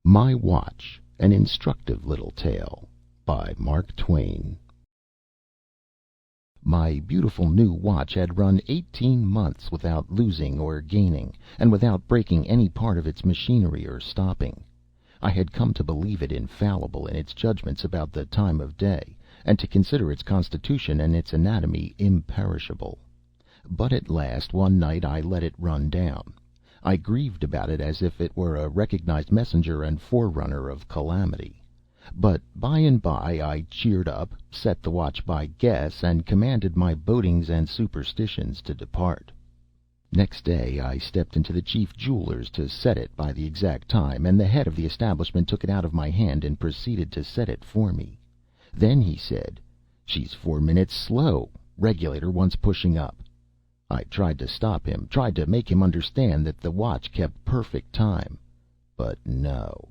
My Watch, an Instructive Little Tale by Mark Twain. My beautiful new watch had run 18 months without losing or gaining, and without breaking any part of its machinery or stopping. I had come to believe it infallible in its judgments about the time of day, and to consider its constitution and its anatomy imperishable. But at last, one night, I let it run down. I grieved about it as if it were a recognized messenger and forerunner of calamity. But by and by I cheered up, set the watch by guess, and commanded my bodings and superstitions to depart. Next day I stepped into the chief jeweler's to set it by the exact time, and the head of the establishment took it out of my hand and proceeded to set it for me. Then he said, "She's 4 minutes slow. Regulator wants pushing up." I tried to stop him, tried to make him understand that the watch kept perfect time. But no.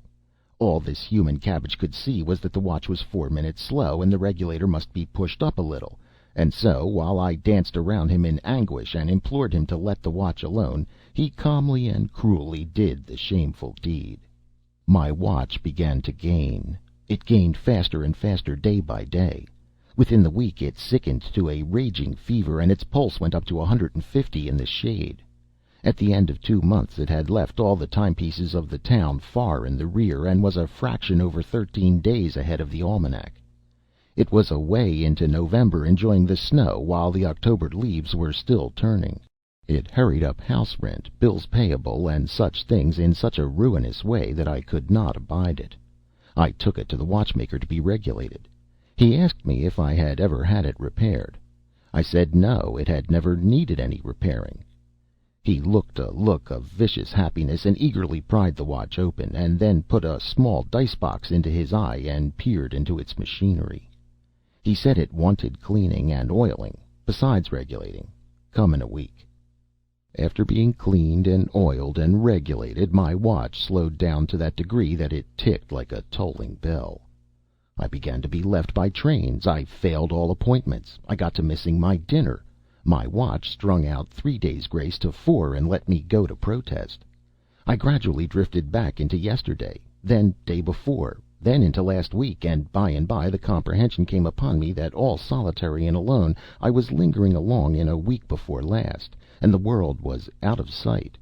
All this human cabbage could see was that the watch was 4 minutes slow, and the regulator must be pushed up a little. And so, while I danced around him in anguish and implored him to let the watch alone, he calmly and cruelly did the shameful deed. My watch began to gain. It gained faster and faster day by day. Within the week it sickened to a raging fever, and its pulse went up to 150 in the shade. At the end of 2 months it had left all the timepieces of the town far in the rear, and was a fraction over 13 days ahead of the almanac. It was away into November, enjoying the snow while the October leaves were still turning. It hurried up house rent, bills payable, and such things in such a ruinous way that I could not abide it. I took it to the watchmaker to be regulated. He asked me if I had ever had it repaired. I said no, it had never needed any repairing. He looked a look of vicious happiness and eagerly pried the watch open, and then put a small dice box into his eye and peered into its machinery. He said it wanted cleaning and oiling, besides regulating. Come in a week. After being cleaned and oiled and regulated, my watch slowed down to that degree that it ticked like a tolling bell. I began to be left by trains. I failed all appointments. I got to missing my dinner. My watch strung out 3 days' grace to 4 and let me go to protest. I gradually drifted back into yesterday, then day before, then into last week, and by the comprehension came upon me that all solitary and alone I was lingering along in a week before last, and the world was out of sight.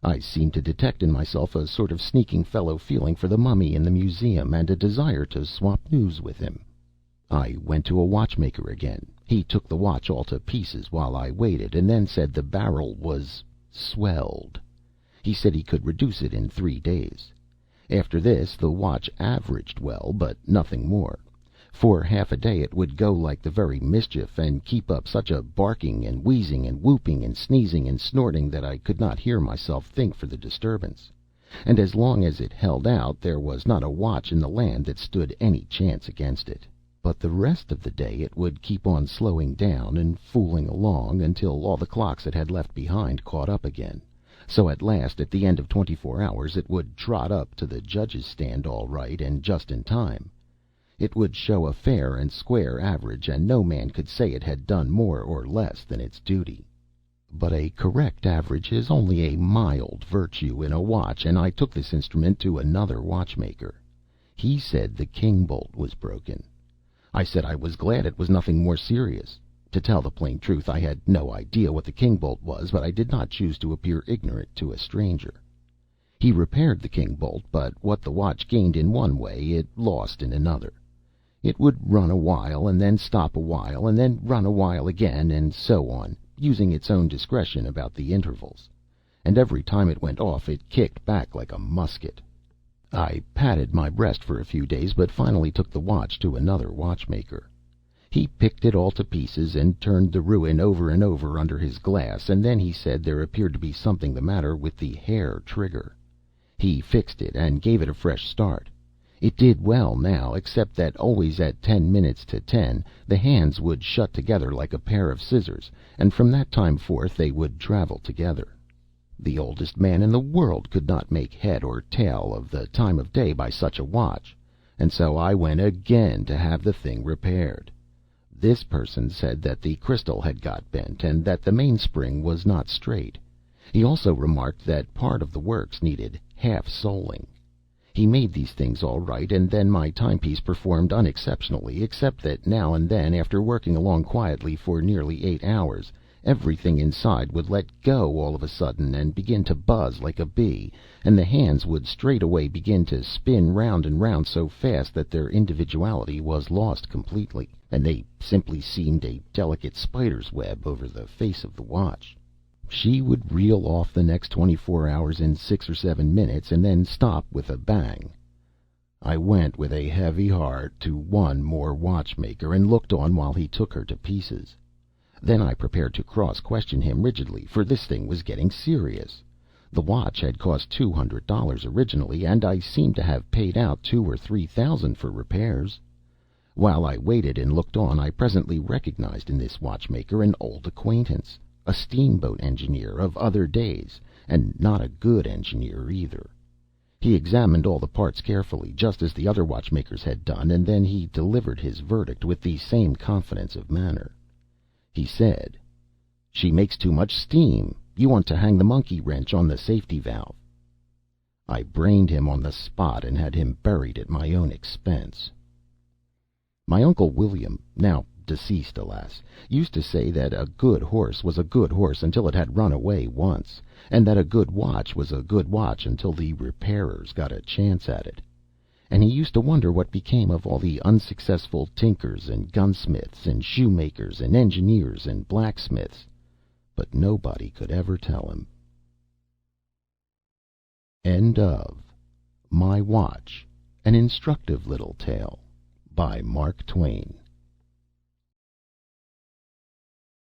I seemed to detect in myself a sort of sneaking fellow feeling for the mummy in the museum, and a desire to swap news with him. I went to a watchmaker again. He took the watch all to pieces while I waited, and then said the barrel was swelled. He said he could reduce it in 3 days. After this the watch averaged well, but nothing more. For half a day it would go like the very mischief, and keep up such a barking and wheezing and whooping and sneezing and snorting that I could not hear myself think for the disturbance. And as long as it held out, there was not a watch in the land that stood any chance against it. But the rest of the day it would keep on slowing down and fooling along, until all the clocks it had left behind caught up again. So at last, at the end of 24 hours, it would trot up to the judge's stand all right, and just in time. It would show a fair and square average, and no man could say it had done more or less than its duty. But a correct average is only a mild virtue in a watch, and I took this instrument to another watchmaker. He said the king bolt was broken. I said I was glad it was nothing more serious. To tell the plain truth, I had no idea what the king bolt was, but I did not choose to appear ignorant to a stranger. He repaired the king bolt, but what the watch gained in one way it lost in another. It would run a while, and then stop a while, and then run a while again, and so on, using its own discretion about the intervals. And every time it went off it kicked back like a musket. I patted my breast for a few days, but finally took the watch to another watchmaker. He picked it all to pieces, and turned the ruin over and over under his glass, and then he said there appeared to be something the matter with the hair trigger. He fixed it, and gave it a fresh start. It did well now, except that always at 10 minutes to 10 the hands would shut together like a pair of scissors, and from that time forth they would travel together. The oldest man in the world could not make head or tail of the time of day by such a watch, and so I went again to have the thing repaired. This person said that the crystal had got bent, and that the mainspring was not straight. He also remarked that part of the works needed half soling. He made these things all right, and then my timepiece performed unexceptionally, except that now and then, after working along quietly for nearly 8 hours, everything inside would let go all of a sudden and begin to buzz like a bee, and the hands would straightway begin to spin round and round so fast that their individuality was lost completely, and they simply seemed a delicate spider's web over the face of the watch. She would reel off the next 24 hours in 6 or 7 minutes, and then stop with a bang. I went with a heavy heart to one more watchmaker, and looked on while he took her to pieces. Then I prepared to cross-question him rigidly, for this thing was getting serious. The watch had cost $200 originally, and I seemed to have paid out $2,000 or $3,000 for repairs. While I waited and looked on, I presently recognized in this watchmaker an old acquaintance, a steamboat engineer of other days, and not a good engineer either. He examined all the parts carefully, just as the other watchmakers had done, and then he delivered his verdict with the same confidence of manner. He said, "She makes too much steam. You want to hang the monkey wrench on the safety valve." I brained him on the spot, and had him buried at my own expense. My Uncle William, now deceased, alas, used to say that a good horse was a good horse until it had run away once, and that a good watch was a good watch until the repairers got a chance at it. And he used to wonder what became of all the unsuccessful tinkers and gunsmiths and shoemakers and engineers and blacksmiths, but nobody could ever tell him. End of My Watch, an Instructive Little Tale by Mark Twain.